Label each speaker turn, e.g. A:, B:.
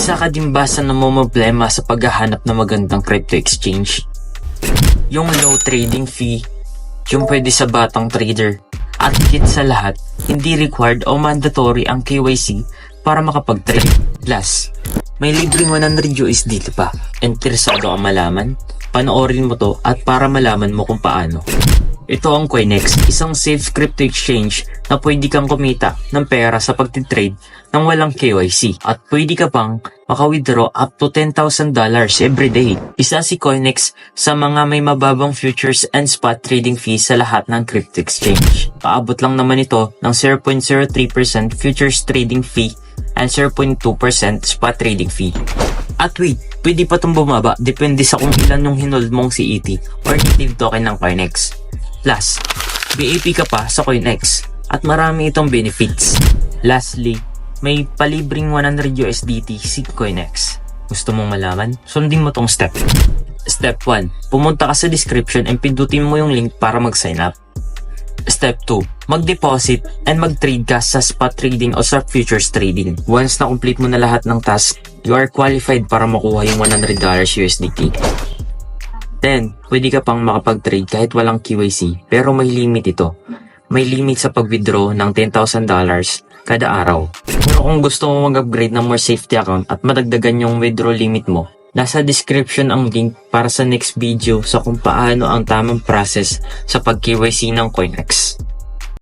A: Isa ka din ba sa namomroblema sa paghahanap ng magandang crypto exchange? Yung low trading fee, yung pwede sa batang trader, at higit sa lahat, hindi required o mandatory ang KYC para makapag-trade. Plus, may libreng 100 USDT pa. Interesado ka malaman? Panoorin mo to at para malaman mo kung paano. Ito ang Coinex, isang safe crypto exchange na pwede kang kumita ng pera sa pagtitrade nang walang KYC at pwede ka pang maka-withdraw up to $10,000 every day. Isa si Coinex sa mga may mababang futures and spot trading fees sa lahat ng crypto exchange. Paabot lang naman ito ng 0.03% futures trading fee and 0.2% spot trading fee. At wait, pwede pa itong bumaba depende sa kung ilan yung hinold mong CET or native token ng Coinex. Plus, BAP ka pa sa Coinex at marami itong benefits. Lastly, may palibreng 100 USDT si Coinex. Gusto mong malaman? Sundin mo tong step. Step 1. Pumunta ka sa description and pindutin mo yung link para mag-sign up. Step 2. Mag-deposit and mag-trade ka sa spot trading o sa futures trading. Once na complete mo na lahat ng task, you are qualified para makuha yung $100 USDT. Then, pwede ka pang makapag-trade kahit walang KYC, pero may limit ito. May limit sa pag-withdraw ng $10,000 kada araw. Pero kung gusto mo mag-upgrade ng more safety account at madagdagan yung withdrawal limit mo, nasa description ang link para sa next video sa kung paano ang tamang process sa pag-KYC ng Coinex.